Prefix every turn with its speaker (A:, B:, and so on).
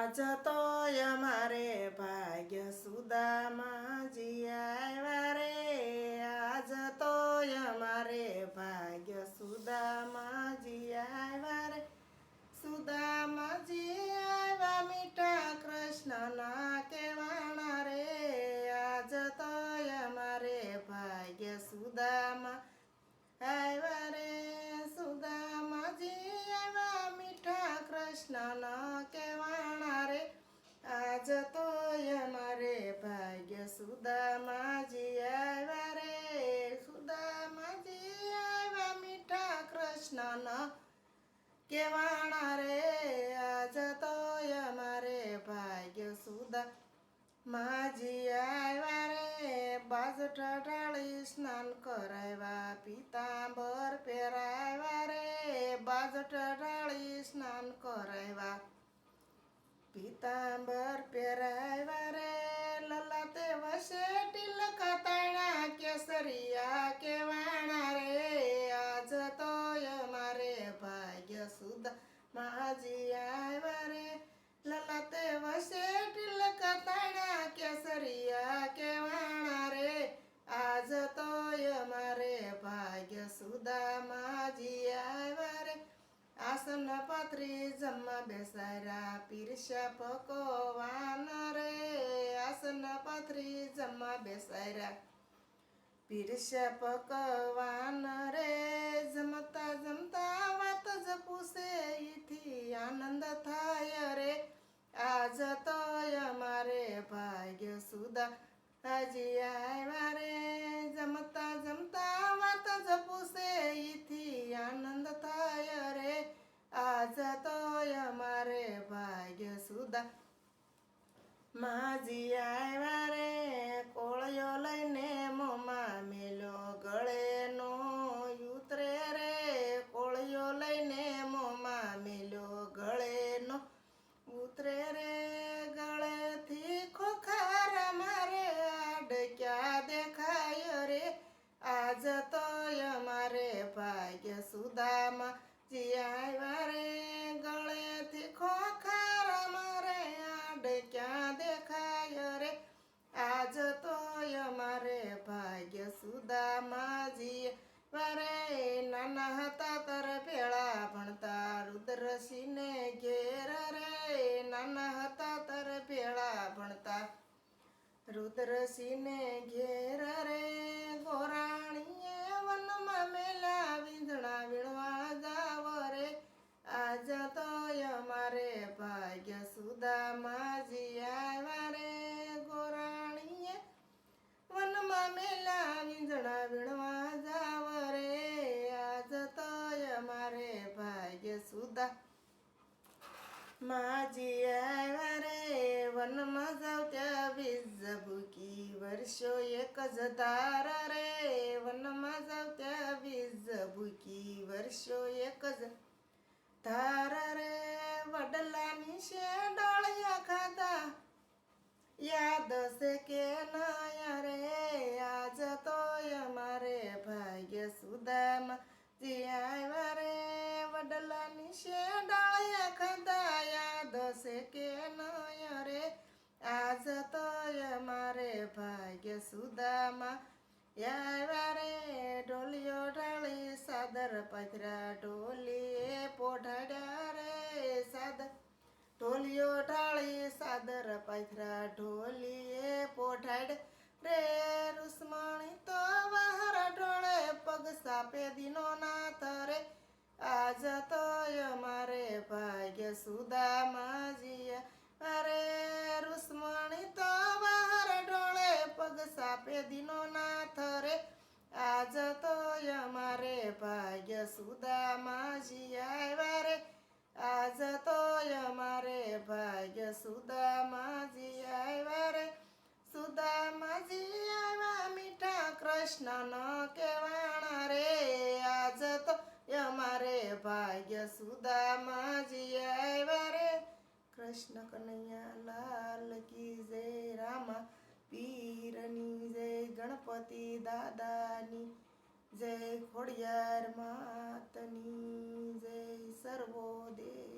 A: આજ તોય અમારે ભાગ્ય સુદામાજી આવ્યા રે, આજ તોય અમારે ભાગ્ય સુદામાજી આવ્યા રે, સુદામાજી આવ્યા મીઠા કૃષ્ણના કેવાણા રે, આજ તોય અમારે ભાગ્ય સુદામા આવ્યા રે, સુદામાજી આવ્યા મીઠા કૃષ્ણના કેવાણા રે, આજ તોય અમારે ભાગ્ય સુદામાજી આવ્યા રે, સુદામાજી આવ્યા મીઠા કૃષ્ણના કેવાણા રે, આજ તોય અમારે ભાગ્ય સુદામાજી આવ્યા રે, બાજટ ઢાળી સ્નાન કરાવ્યા પીતાંબર પહેરાવ્યા રે, બાજટ ઢાળી સ્નાન કરાવ્યા પીતાંબર પહેરાવ્યા રે, લલાતે વસે તિલક તાણા કેસરિયા કેવાણા રે, આજ તોય અમારે ભાગ્ય સુદામાજી આવ્યા રે, લલાતે વસે તિલક તાણા કેસરિયા કેવાણા રે, આજ તોય અમારે ભાગ્ય સુદામાજી આવ્યા રે, આસન પાથરી જમવા બેસાડ્યા પીરસ્યા પકવાન રે, આસન પાથરી જમવા બેસાડ્યા પીરસ્યા પકવાન રે, જમતા જમતા વાત જ પૂછે ઈથી આનંદ થાય રે, આજ તોય અમારે ભાગ્ય સુદામાજી આવ્યા રે, જમતા જમતા વાત જ પૂછે ઈથી આનંદ થાય રે, આજ તોય અમારે ભાગ્ય સુદામાજી આવ્યા રે, કોળિયો લઈને મોંમાં મેલ્યો ગળેનો ઉતરે રે, કોળિયો લઈને મોંમાં મેલ્યો ગળેનો ઉતરે રે, ગળેથી ખોખાર મારે આડક્યા દેખાય રે, આજ તોય અમારે ભાગ્ય સુદામાજી આવ્યા રે, ગળેથી ખોખાર મારે આડક્યા દેખાય રે, આજ તોય અમારે ભાગ્ય સુદામાજી વારે, નાના હતા તર ભેળા ભણતા રુદ્રસિંહને ઘેર રે, નાના હતા તર ભેળા ભણતા રુદ્રસિંહને ઘેર રે, ગોરાણીએ વનમાં મેલા વીંધણા વીણવા જાવ રે, આજ તોય અમારે ભાગ્ય સુદામાજી આવ્યા રે, ગોરાણીએ વનમાં મેલા વીંધણા વીણવા જાવ રે, આજ તોય અમારે ભાગ્ય સુદામાજી આવ્યા રે, વનમાં જાવ ત્યાં વીજ ભૂકી વર્ષો એક જ ધાર રે, વનમાં જાવ ત્યાં વીજ ભૂકી વર્ષો એક જ ધાર રે, વડલાની શેડાળિયા ખાધા યાદ છે કે નયા રે, આજ તોય અમારે ભાગ્ય સુદામાજી આવ્યા રે, વડલાની શેડાળિયા ખાધા યાદ છે કે નયા રે, આજ તોય અમારે ભાગ્ય સુદામાજી આવ્યા રે, ઢોલિયો ઢાળી સાદર પાથર્યા ઢોલીએ પોઢાડ્યા રે, સાદર ઢોલિયો ઢાળી સાદર પાથરા ઢોલીએ પોઢાડ રે, રૂસમણી તો બહાર ઢોળે પગ સાપે દીનો નાથ રે, આજ તોય અમારે ભાગ્ય સુદામાજી અરે, રૂસમણી તો બહાર ઢોળે પગ સાપે દીનો નાથ રે, આજ તોય અમારે ભાગ્ય સુદામાજી આવ્યા રે, આજ તોય અમારે ભાગ્ય સુદામાજી આવ્યા રે, સુદામાજી આવ્યા મીઠા કૃષ્ણનો કેવાણા રે, આજ તોય અમારે ભાગ્ય સુદામાજી આવ્યા રે, કૃષ્ણ કનૈયા લાલ કી જય, રામા પીરની જય, ગણપતિ દાદાની જય, ખોડિયાર માતની જય, સર્વોદય